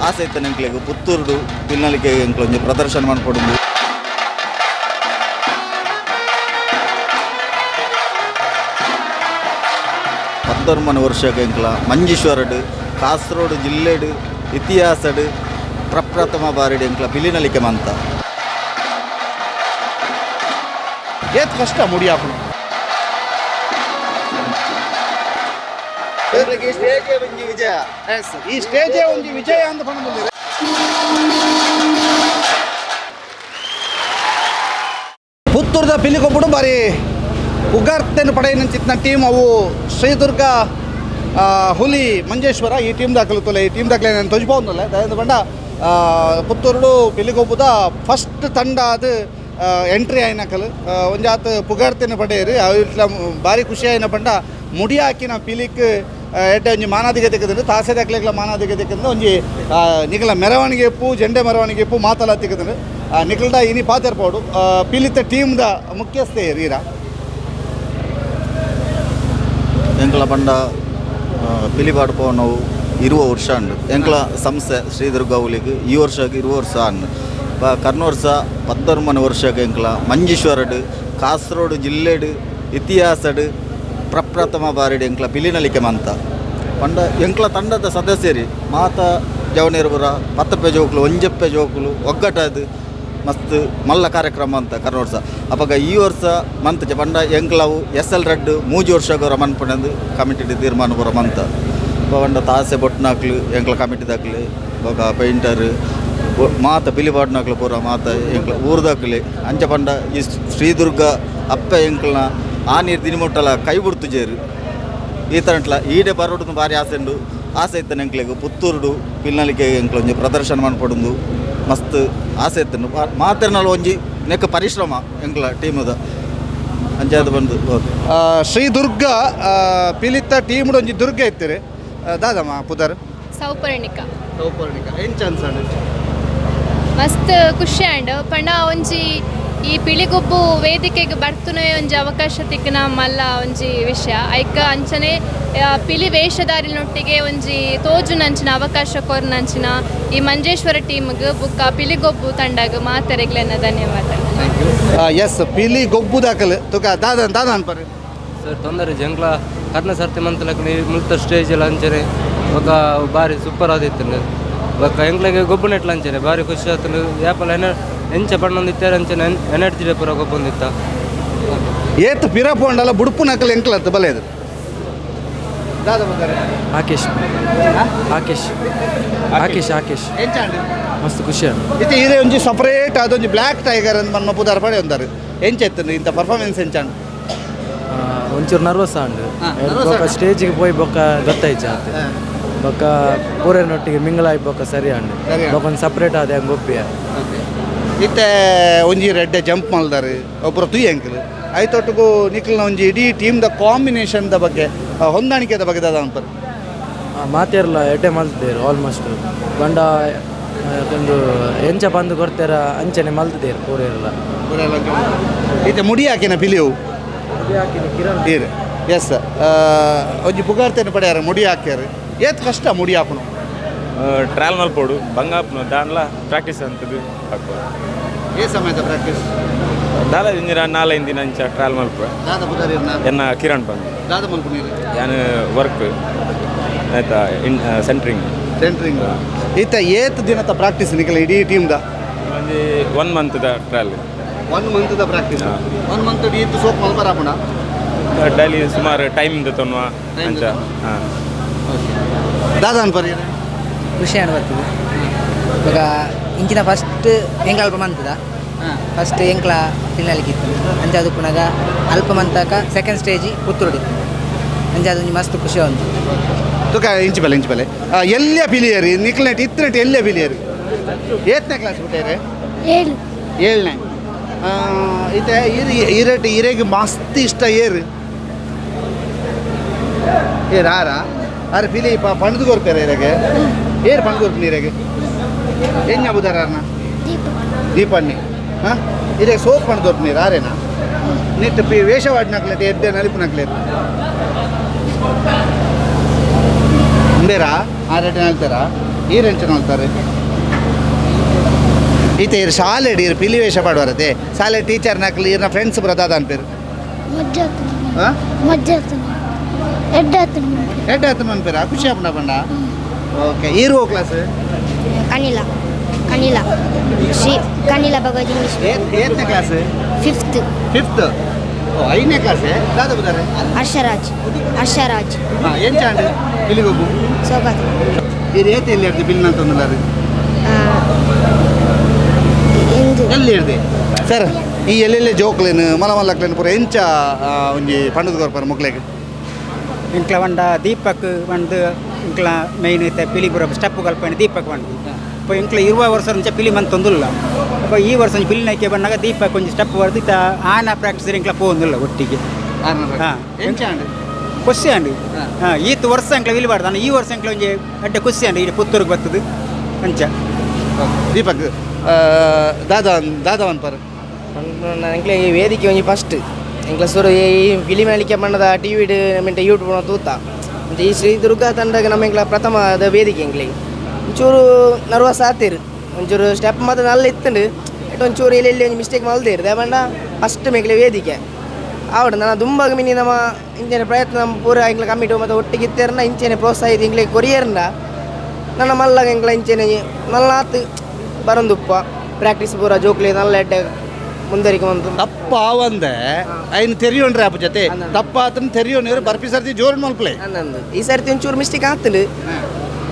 ಆಸೆ ಇತ್ತು ಎಂಕ್ಲೆಗ್ ಪುತ್ತೂರ್ಡು ಪಿಲ್ನಲಿಕೆ ಎಂಕ್ಲೊಂಜಿ ಪ್ರದರ್ಶನ ಮಾಡ್ಕೊಡುದು. ಪತ್ತೊರ್ಮನ ವರ್ಷಕ್ಕೆ ಎಂಕ್ಲ ಮಂಜೇಶ್ವರಡು ಕಾಸರಗೋಡು ಜಿಲ್ಲೆಡು ಇತಿಹಾಸಡು ಪ್ರಪ್ರಥಮ ಬಾರಿಡು ಎಂಕ್ಲ ಪಿಲಿನಲಿಕೆ ಮಂತ ಏತ್ ಕಷ್ಟ ಮುಡಿ ಹಾಕೋಣ ವಿಜಯ ಈ ಸ್ಟೇಜೇ ಒಂದು ವಿಜಯ ಅಂತ ಬಂದಿದೆ. ಪುತ್ತೂರ್ದ ಪಿಲಿಗೊಬ್ಬಡು ಬಾರಿ ಉಗಾರ್ತೇನು ಪಡೆಯನಂಚಿತ್ನ ಟೀಮ್ ಅವು ಶ್ರೀದುರ್ಗ ಹುಲಿ ಮಂಜೇಶ್ವರ ಈ ಟೀಮ್ ದಾಖಲು ಈ ಟೀಮ್ ದಾಖಲೆ ನಾನು ತೊಜ್ಬೋದಲ್ಲ ದಯದ ಬಂಡ ಪುತ್ತೂರು ಪಿಲಿಗೊಬ್ಬದ ಫಸ್ಟ್ ತಂಡ ಅದು ಎಂಟ್ರಿ ಆಯ್ನಕಲು ಒಂಜಾತ್ ಪುಗಾರ್ತೇನು ಪಡೆಯರು ಇಟ್ಲ ಭಾರಿ ಖುಷಿ ಆಯ್ನ ಬಂಡ ಮುಡಿ ಹಾಕಿನ ಪಿಲಿಕ್ ಎಡ್ಡೆ ಒಂಜಿ ಮಾನಾದಿಗೆ ತೆಗೆದ್ರೆ ತಾಸೆ ದಾಖಲೆಗಳ ಮಾನಾದಿಗೆ ತೆಗೆದ್ರೆ ಒಂಜಿ ನಿಗಲ ಮೆರವಣಿಗೆ ಎಪ್ಪು ಜೆಂಡೆ ಮೆರವಣಿಗೆ ಎಪ್ಪು ಮಾತಲ್ಲ ತೆಗೆದ್ರೆ ನಿಗಲ್ದ ಇನಿ ಪಾತೆರ್ಪೋಡು ಪಿಲಿತ ಟೀಮ್ದ ಮುಖ್ಯಸ್ಥೆ ರೀರ ಎಂಕ್ಲ ಬಂಡ ಪಿಲಿಪಾಡ್ಪೋ ನಾವು 20 ವರ್ಷ ಉಂಡು ಎಂಕ್ಲ ಸಂಸ್ಥೆ ಶ್ರೀದುರ್ಗ ಹುಲಿಗೆ ಈ ವರ್ಷಕ್ಕೆ 20 ವರ್ಷ ಅಂಡು ಕರ್ನೂರ್ಸ 14 ವರ್ಷಕ್ಕೆ ಎಂಕ್ಲ ಮಂಜೇಶ್ವರಡು ಕಾಸರಗೋಡು ಜಿಲ್ಲೆಡು ಇತಿಹಾಸಡು ಪ್ರಪ್ರಥಮ ಬಾರಿಡು ಎಂಕ್ಲ ಪಿಲಿನಲಿಕೆ ಮಂತ ಪಂಡ ಎಂಕ್ಲ ತಂಡದ ಸದಸ್ಯರಿ ಮಾತ ಜವನೇರ್ಪುರ 10 ಪೇಜ್ ಹೋಗ್ಲು 1 ಪೇಜ್ ಹೋಗ್ಲು ಒಗ್ಗಟ್ಟದು ಮಸ್ತ್ ಮಲ್ಲ ಕಾರ್ಯಕ್ರಮ ಅಂತ ಕರ್ನೂರ್ಸ ಅವಾಗ ಈ ವರ್ಷ ಮಂತ್ ಪಂಡ ಎಂಕ್ಲವು SL ರಡ್ಡು 3 ವರ್ಷಕ್ಕೆ ರಮನ್ಪಣದು ಕಮಿಟಿ ತೀರ್ಮಾನ ಪುರ ಮಂತ ಪಂಡ ತಾಸೆ ಬೊಟ್ನಾಕ್ಲು ಎಂಕ್ಲ ಕಮಿಟಿದಾಕ್ಲಿ ಇವಾಗ ಪೇಂಟರ್ ಮಾತ ಪಿಲಿಪಾಡ್ನಾಕ್ಲು ಪೂರ ಮಾತ ಎಂಕ್ಲ ಊರ್ದಾಕ್ಲಿ ಅಂಚ ಪಂಡ ಈ ಶ್ರೀದುರ್ಗ ಅಪ್ಪ ಎಂಕ್ಲನ ಆ ನೀರು ದಿನಮುಟ್ಟಲ ಕೈ ಬಿಡ್ತುಜೇರು ಈ ಥರ ಇಟ್ಲ ಈಡೆ ಬರೋದು ಭಾರಿ ಆಸೆ ಇತ್ತು ಎಂಕ್ಲೆಗ್ ಪುತ್ತೂರ್ಡು ಪಿಲ್ನಲಿಕೆ ಎಂಕ್ಲೊಂಜಿ ಪ್ರದರ್ಶನ ಮಾಡ್ಕೊಡುದು ಮಸ್ತ್ ಆಸೆ ಇತ್ತು ಮಾತಿರ್ನಲ್ಲಿ ಒಂಜಿ ನೆಕ್ಕ ಪರಿಶ್ರಮ ಎಂಕ್ಲ ಟೀಮದ ಅಂಚಾದ ಬಂದು ಶ್ರೀದುರ್ಗ ಪಿಲಿತ ಟೀಮ್ಡು ಒಂಜಿ ದುರ್ಗ ಇತ್ತೀರಿ ದಾದಮ್ಮ ಪುದರ್ ಸೌಪರ್ಣಿಕ ಏನು ಚಾನ್ಸ್ ಮಸ್ತ್ ಖುಷಿ ಆಂಡ್ ಪಂಡ ಒಂಜಿ ಈ ಪಿಳಿಗೊಬ್ಬು ವೇದಿಕೆಗೆ ಬರ್ತುನೆ ಒಂಜಿ ಅವಕಾಶ ತಿಕ್ಕನ ಮಲ್ಲ ಒಂಜಿ ವಿಷಯ ಐಕ ಅಂಚನೆ ಪಿಲಿ ವೇಷಧಾರಿನೊಟ್ಟಿಗೆ ಒಂಜಿ ತೋಜುನಂಚಿನ ಅವಕಾಶ ಕೊರ್ನಂಚಿನ ಈ ಮಂಜೇಶ್ವರ ಟೀಮ್ಗೆ ಬುಕ್ಕ ಪಿಲಿಗೊಬ್ಬು ತಂಡಗ ಮಾತರೆಗ್ಲೆನ ಧನ್ಯವಾದ. ಎಸ್ ಪಿಲಿಗೊಬ್ಬು ದಾಖಲೆ ತುಕ ದಾದ ಅನ್ಪರಿ ಸರ್ ತೊಂದರೆ ಜಂಗ್ಲ ಕರ್ನ ಸರ್ತಿ ಮಂತಲಕ್ಕೆ ಮುಲ್ತ ಸ್ಟೇಜ್ ಎಲ್ಲ ಅಂಚನೆ ఒక ಭಾರಿ ಸೂಪರ್ ಆದಿತ್ತು ఒక ಎಂಗ್ಲಿಗೆ ಗೊಬ್ಬು ನೆಟ್ಲ ಅಂಚನೆ ಭಾರಿ ಖುಷಿ ಆಯ್ತು ಯಾಪಲ್ಲ ಎಂಚ ಪಣ್ಣೊಂದಿತ್ತಾರೆ ಅಂಚನೆ ಎನರ್ಜಿ ಪೂರ ಗೊಬ್ಬೊಂದಿತ್ತ ಏತ್ ಪಿರಪೊಂಡಲ್ಲ ಬುಡುಪು ನಕಲ್ ಎಂಕ್ಲತ್ತು ಬಲೆದು ಆಕೇಶ್ ಮಸ್ತ್ ಖುಷಿ ಇತ್ತೆ ಇದೇ ಒಂಜಿ ಸಪರೇಟ್ ಅದೊಂಜಿ ಬ್ಲ್ಯಾಕ್ ಟೈಗರ್ ಅಂತ ಮನ್ನ ಪುದಾರ ಪಡೆ ಒಂದಾರು ಎಂಚ ಎತ್ತು ಇಂಥ ಪರ್ಫಾರ್ಮೆನ್ಸ್ ಎಂಚಾಂಡು ಒಂಚೂರು ನರ್ವಸ್ ಆಂಡು ಸ್ಟೇಜಿಗೆ ಪೋಯಿ ಬೊಕ್ಕ ಗೊತ್ತಾಯ್ತು ಬೊಕ್ಕ ಪೂರನೊಟ್ಟಿಗೆ ಮಿಂಗಲಾಗಿ ಬೊಕ್ಕ ಸರಿ ಆಂಡು ಬೊಕ್ಕ ಒಂದು ಸಪ್ರೇಟ್ ಆದ ಹೆಂಗೆ ಒಪ್ಪಿಯ ಇತ್ತೆ ಒಂಜಿ ರೆಡ್ಡೆ ಜಂಪ್ ಮಲ್ದಾರು ಒಬ್ಬರು ತುಯ್ ಅಂಕಲ್ ಐತೊಟ್ಟಿಗೂ ನಿಖಲ್ನ ಒಂಜಿ ಇಡೀ ಟೀಮ್ದ ಕಾಂಬಿನೇಷನ್ದ ಬಗ್ಗೆ ಹೊಂದಾಣಿಕೆದ ಬಗ್ಗೆ ದಾದ ಅನ್ಪರು ಮಾತಿರಲ್ಲ ಎಡ್ಡೆ ಮಲ್ತಿದ್ದೇರು ಆಲ್ಮೋಸ್ಟ್ ಬಂಡ ಒಂದು ಎಂಚ ಬಂದು ಕೊಡ್ತಾರ ಅಂಚನೆ ಮಲ್ತಿದ್ದೇರು ಪೂರೆಲ್ಲ ಇತ್ತೆ ಮುಡಿ ಹಾಕಿನ ಪಿಲಿಯವು ಕಿರಣ್ ತೀರ್ ಎಸ್ ಒಂಜಿ ಪುಗಾರ್ತೇನೆ ಪಡ್ಯಾರ ಮುಡಿ ಹಾಕ್ಯಾರ ಏತ್ ಕಷ್ಟ ಮುಡಿ ಹಾಕೋಣ ಟ್ರಯಲ್ ಮಲ್ಪೋಡು ಬಂಗಾಪ್ನು ದಾನ್ಲ ಪ್ರಾಕ್ಟೀಸ್ ಅಂತದ್ದು ಹಾಕ್ಬೋದು ಏ ಸಮಯದ ಪ್ರಾಕ್ಟೀಸ್ ದಾದ ಇಂದಿನ 4 ದಿನ ಅಂಚ ಟ್ರಯಲ್ ಮಲ್ಪ ದಾದ ಪುದಾರಿಯನ್ನ ಎನ್ನ ಕಿರಣ್ ಬಂದು ದಾದ ಮಲ್ಪ ನೀರು ಯಾನು ವರ್ಕ್ ಆಯ್ತಾ ಸೆಂಟ್ರಿಂಗ್ ಈತ ಏತ್ ದಿನದ ಪ್ರಾಕ್ಟೀಸ್ ನಿಖಲ ಇಡೀ ಟೀಮ್ದ ಒಂದು 1 ಮಂತ್ದ ಟ್ರಯಲ್ 1 ಮಂತ್ದ ಪ್ರಾಕ್ಟೀಸ್ 1 ಮಂತ್ ಈತ್ ಸೋಪ್ ಮಲ್ಪರಾಪಣ ಡೈಲಿ ಸುಮಾರು ಟೈಮಿಂದ ತೊನ್ನುವ ಅಂಚ ಹಾಂ ದಾದ ಅನ್ಪರಿ ಖುಷಿ ಅನ್ಬರ್ತದೆ ಇವಾಗ ಇಂಚಿನ ಫಸ್ಟ್ ಎಂಕ್ಲ ಅಲ್ಪ ಮಂತದ ಫಸ್ಟ್ ಎಂಕ್ಲ ತಿನ್ನಲಿಕ್ಕಿತ್ತು ಅಂಚೆ ಅದು ಪುನಗ ಅಲ್ಪ ಮಂತಕ ಸೆಕೆಂಡ್ ಸ್ಟೇಜಿ ಪುತ್ತೂರು ಅಂಚೆ ಅದು ಮಸ್ತ್ ಖುಷಿ ಉಂಟು ತುಕ ಇಂಚಿ ಬಲೆ ಎಲ್ಲೇ ಪಿಲಿಯರಿ ನಿಕ್ಲೆಟ್ ಇತ್ತನೆಟ್ ಎಲ್ಲೇ ಪಿಲಿಯರಿ ಏತನೇ ಕ್ಲಾಸ್ ಬಿಟ್ಟೇರಿ 7ನೇ ಇದೆ ಇರಟ್ ಇರೆಗೆ ಮಸ್ತ್ ಇಷ್ಟ ಏರು ಅರೆ ಪಿಲಿ ಪಣದು ಕೊರ್ಪೇರ ಇರೆಗೆ ಏರು ಪಣದು ಕೊರ್ಪು ನೀರೆಗೆ ಹೆಂಗೆ ಬುದಾರನ ದೀಪಣ್ಣಿ ಹಾಂ ಇರೆಗೆ ಸೋಪ್ ಪಣದು ಕೊರ್ಪು ನೀರು ಆರೇನಾ ನಿಟ್ಟು ವೇಷವಾಡಿನಕ್ಲೆಟ್ ಎಡ್ಡೆ ನಲಿಪು ನಕ್ಲೆಟ್ ಬೇರಾ ಆ ರೇಟ್ ಹೇಳ್ತಾರಾ ಈರೆಂಚು ನೋಡ್ತಾರೆ ಈತೆ ಇರು ಶಾಲೆ ಇರು ಪಿಲಿ ವೇಷ ಪಾಡುವರತೆ ಶಾಲೆ ಟೀಚರ್ ನಕ್ಲಿ ಇರ್ನ ಫ್ರೆಂಡ್ಸ್ ಬ್ರದಾದ ಅನ್ಪೇರು ಎಡ್ಡ ಹತ್ತು ಅನ್ಪೇರ ಖುಷಿ ಅಪ್ಪನ ಬಂಡ ಓಕೆ ಈರು class Kannila. Kannila. She Kannila Bhagavad English. ಏತನೇ ಕ್ಲಾಸ್ 5th. ಫಿಫ್ತ್ ಐದನೇ ಕ್ಲಾಸೇ ದಾದ ಬುದಾರೆ Arsharaj. Arsharaj. ಹಾಂ ಏನು ಚಾಂಡ್ ಇಲ್ಲಿಗೆ ಹೋಗು Sogat. ಇದು ಏತೆ ಎಲ್ಲಿ ಇರ್ತಿ ಬಿಲ್ ಅಂತಂದಿಲ್ಲ Indu. ಎಲ್ಲಿ ಇರ್ತಿ ಸರ್ ಈ ಎಲ್ಲೆಲ್ಲಿ ಜೋಕ್ಲೇನು ಮಲಮಲ್ಲಕ್ಲೇನು ಪೂರ ಎಂಚ ಒಂಜಿ ಪಂಡದ ಗೊರ್ಪರ ಮಕ್ಳಿಗೆ ಇಂಕ್ಲ ಒಂಡ ದೀಪಕ್ ಒಂದು ಇಂಕ್ಲ ಮೈನ್ ಐತೆ ಪಿಲಿ ಬರೋ ಸ್ಟೆಪ್ ಕಲ್ಪನೆ ದೀಪಕ್ ಒಂದು ಅಪ್ಪ ಇಂಕ್ಲ ಇರುವ ವರ್ಷ ಮುಂಚೆ ಪಿಲಿ ಮಂತ್ ತೊಂದಿಲ್ಲ ಅಪ್ಪ ಈ ವರ್ಷ ಪಿಲಿ ನೈಕೆ ಬಂದಾಗ ದೀಪಕ್ ಒಂದು ಸ್ಟೆಪ್ ಬರ್ದು ಆನ ಪ್ರಾಕ್ಟೀಸ್ ಇಂಕ್ಲ ಪೋಂದಿಲ್ಲ ಒಟ್ಟಿಗೆ ಹಾಂ ಎಂಚಾಂಡ್ ಖುಷಿ ಅಂಡಿ ಹಾಂ ಈತ್ ವರ್ಷ ಇಂಕ್ಲ ವಿಲ್ಬಾರ್ದು ನಾನು ಈ ವರ್ಷ ಇಂಕ್ಲ ಒಂಜಿ ಅಡ್ಡ ಖುಷಿ ಅಂಡಿ ಈಗ ಪುತ್ತೂರಿಗೆ ಬರ್ತದೆ ಅಂಚ ದೀಪಕ್ ದಾದವನ್ ಪರ್ ಎಂಕ್ಲೆ ಈ ವೇದಿಕೆ ಒಂಜಿ ಫಸ್ಟ್ ಎಂಕ್ಲ ಸುರು ಈ ಫಿಲಿಮ್ ಹೇಳಿಕೆ ಬಣ್ಣದ ಟಿ ವಿ ಮಿಂಟ ಯೂಟ್ಯೂಬ್ ತೂತ ಮತ್ತು ಈ ಶ್ರೀದುರ್ಗ ತಂಡಗೆ ನಮ್ಮ ಎಂಕ್ಲ ಪ್ರಥಮದ ವೇದಿಕೆ ಎಂಕ್ಲಿಗೆ ಒಂಚೂರು ನರ್ವಸ್ ಆತಿರು ಒಂಚೂರು ಸ್ಟೆಪ್ ಮಾತ್ರ ನಲ್ಲ ಇತ್ತಂಡು ಎಟ್ ಒಂಚೂರು ಎಲ್ಲೆಲ್ಲಿ ಒಂದು ಮಿಸ್ಟೇಕ್ ಮಲ್ದಿರು ದೇವಂಡ ಫಸ್ಟ್ ಮೇಕ್ಲೆ ವೇದಿಕೆ ಆವಡ ನಾನು ದುಂಬಾಗ ಮಿನಿ ನಮ್ಮ ಇಂಚೆನೆ ಪ್ರಯತ್ನ ಪೂರ ಎಂಕ್ಲ ಕಮ್ಮಿಟು ಮತ್ತು ಒಟ್ಟಿಗೆ ಇತ್ತೇರನ್ನ ಇಂಚೆನೆ ಪ್ರೋತ್ಸಾಹ ಇದು ಎಂಕ್ಲಿಗೆ ಕೊರಿಯರ್ನ ನನ್ನ ಮಲ್ಲಾಗ ಎಂಕ್ಲ ಇಂಚೆನೆ ನಲ್ಲಾತು ಬರಂದುಪ್ಪ ಪ್ರಾಕ್ಟೀಸ್ ಪೂರ ಜೋಕ್ಲಿ ನಲ್ಲ ಎಡ್ಡೆ ಮುಂದರಿಗೆ ಒಂದು ತಪ್ಪ ಒಂದೆ ಐನು ತೆರಿಯೋಣ್ರಿ ಅಪ್ಪ ಜೊತೆ ತಪ್ಪ ಆತನ ತೆರಿಯೋಣ ಬರ್ಪಿ ಸರ್ತಿ ಜೋರ್ ಮಲ್ಪ್ಲೆ ನಂದು ಈ ಸರ್ತಿ ಒಂಚೂರು ಮಿಸ್ಟೇಕ್ ಆಗ್ತದೆ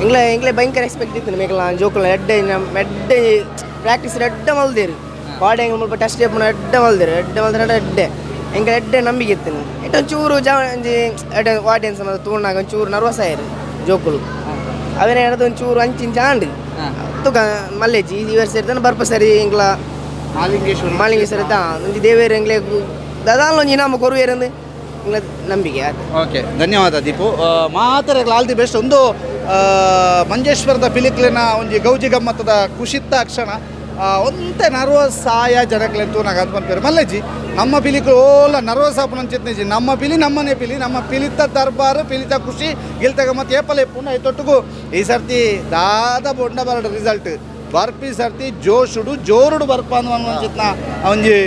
ಎಂಗ್ಲೇ ಭಯಂಕರ ಎಕ್ಸ್ಪೆಕ್ಟ್ ಇತ್ತು ಮೇಕಲ ಜೋಕುಲ ಎಡ್ಡೆ ಪ್ರಾಕ್ಟೀಸ್ ಎಡ್ಡೆ ಮಲ್ದೇರು ಬಾಡಿ ಹೆಂಗೆ ಸ್ವಲ್ಪ ಟೆಸ್ಟ್ ಎಡ್ಡೆ ಮಲ್ದೇರು ಎಡ್ಡೆ ಹೆಂಗೆ ಎಡ್ಡೆ ನಂಬಿಕೆ ಇತ್ತು ಎಟ್ಟು ಒಂಚೂರು ಎಡ್ಡೆ ಆಡಿಯನ್ಸ್ ಮತ್ತು ತೂರ್ನಾಗ ಒಂಚೂರು ನರ್ವಸ್ ಆಯ್ರು ಜೋಕುಲು ಅವನೇ ಹೇಳೋದು ಒಂಚೂರು ಅಂಚಿನ ಚಾಂಡು ತುಕ ಮಲ್ಲೇಜಿ ಈ ವರ್ಷ ಇರ್ತಾನೆ ಬರ್ಪ ಸರಿ ಎಂಗ್ಲ ಮಾಲಿಂಗೇಶ್ವರ ಒಂಜಿ ದೇವೇರು ಎಂಗ್ಲೆ ದಾದಾಲ್ ಒಂಜಿ ಇನಾಮ ಕೊರುವೇರಂದು ಎಂಗ್ಲ ನಂಬಿಕೆ ಆಯ್ತು ಓಕೆ ಧನ್ಯವಾದ ದೀಪು ಮಾತರೆ ಆಲ್ ದಿ ಬೆಸ್ಟ್ ಒಂದು ಮಂಜೇಶ್ವರದ ಪಿಲಿಕ್ಲಿನ ಒಂಜಿ ಗೌಜಿ ಗಮ್ಮತ್ತದ ಖುಷಿತ್ತ ಕ್ಷಣ ಒಂತೆ ನರ್ವಸ್ ಆಯ ಜನಕ್ಲೆಂತೂ ನಾಗ ಅದು ಬಂದ್ಪೇರು ಮಲ್ಲೇಜಿ ನಮ್ಮ ಪಿಲಿಕ್ ಓಲ ನರ್ವಸ್ ಆಪನಂಚಿತ್ನೇಜಿ ನಮ್ಮ ಪಿಲಿ ನಮ್ಮನೆ ಪಿಲಿ ನಮ್ಮ ಪಿಲಿತ ದರ್ಬಾರು ಪಿಲಿತ ಖುಷಿ ಗೆಲ್ತಾಗ ಮತ್ತೆ ಏಪಲ್ ಎಪ್ಪುಂಡ ಐತೊಟ್ಟಿಗೂ ಈ ಸರ್ತಿ ದಾದ ಬೊಂಡ ಬರಡು ರಿಸಲ್ಟ್ ಬರ್ಪಿ ಸರ್ತಿ ಜೋಶುಡು ಜೋರುಡು ಬರ್ಪ ಅನ್ನುವಂಚಿತ್ನ ಒಂಜಿ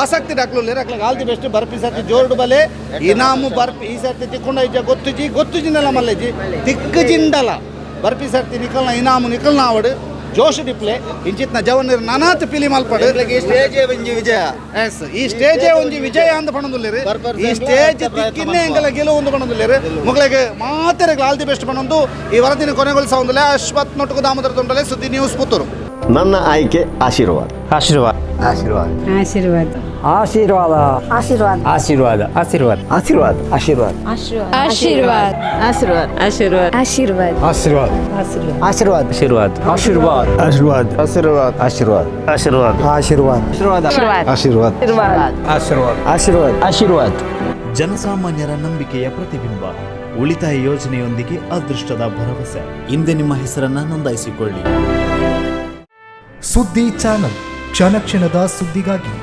ಆಸಕ್ತಿ ಡಾಕ್ಲು ಲೇರಕ್ಲಾಗ ಆಲ್ ದಿ ಬೆಸ್ಟ್ ಬರ್ಪಿ ಸರ್ತಿ ಜೋರುಡು ಬಲೆ ಇನಾಮು ಬರ್ಪಿ ಈ ಸರ್ತಿ ತಿಕ್ಕೊಂಡ ಇಜ್ಜ ಗೊತ್ತುಜಿನಲ್ಲ ಮಲ್ಲೇಜಿ ತಿಕ್ಕಜಿಂಡಲ ಬರ್ಪಿ ಸರ್ತಿ ನಿಕಲ್ನ ಇನಾಮು ನಿಕಲ್ನ ಆವಡು ಜೋಶ್ ಡಿಪ್ಲೆ ಇಂಚಿತ್ನ ಜವನರು ನಾನಾತ್ ಪಿಲಿ ಮಲ್ಪಡು ಸ್ಟೇಜೇ ಒಂಜಿ ವಿಜಯ ಎಸ್ ಈ ಸ್ಟೇಜೇ ಒಂಜಿ ವಿಜಯ ಅಂತ ಪಣದುಲ್ಲೇರು ಈ ಸ್ಟೇಜ್ ತಿಕ್ಕಿನ್ನೇ ಎಂಗಲ ಗೆಲುವು ಒಂದು ಪಣದುಲ್ಲೇರು ಮುಗಳಿಗೆ ಮಾತೆರೆಗೆ ಆಲ್ ದಿ ಬೆಸ್ಟ್ ಪಣೊಂದು ಈ ವರದಿನ ಕೊನೆಗೊಳಿಸ ಒಂದಲೇ ಅಶ್ವಥ್ ನೊಟ್ಟುಕು ದಾಮೋದರ ತೊಂಡಲೆ ಸುದ್ದಿ ನ್ಯೂಸ್ ಪುತ್ತೂರು ನನ್ನ ಆಯ್ಕೆ ಆಶೀರ್ವಾದ ಆಶೀರ್ವಾದ ಆಶೀರ್ವಾದ ಆಶೀರ್ವಾದ ಆಶೀರ್ವಾದ ಆಶೀರ್ವಾದ ಆಶೀರ್ವಾದ ಆಶೀರ್ವಾದ ಆಶೀರ್ವಾದ ಆಶೀರ್ವಾದ್ ಆಶೀರ್ವಾದ್ ಆಶೀರ್ವಾದ್ ಆಶೀರ್ವಾದ ಆಶೀರ್ವಾದ ಆಶೀರ್ವಾದ ಆಶೀರ್ವಾದ ಆಶೀರ್ವಾದ ಆಶೀರ್ವಾದ ಆಶೀರ್ವಾದ ಆಶೀರ್ವಾದ ಆಶೀರ್ವಾದ ಆಶೀರ್ವಾದ ಆಶೀರ್ವಾದ ಜನಸಾಮಾನ್ಯರ ನಂಬಿಕೆಯ ಪ್ರತಿಬಿಂಬ ಉಳಿತಾಯ ಯೋಜನೆಯೊಂದಿಗೆ ಅದೃಷ್ಟದ ಭರವಸೆ. ಹಿಂದೆ ನಿಮ್ಮ ಹೆಸರನ್ನ ನೋಂದಾಯಿಸಿಕೊಳ್ಳಿ. ಸುದ್ದಿ ಚಾನಲ್ ಕ್ಷಣ ಕ್ಷಣದ ಸುದ್ದಿಗಾಗಿ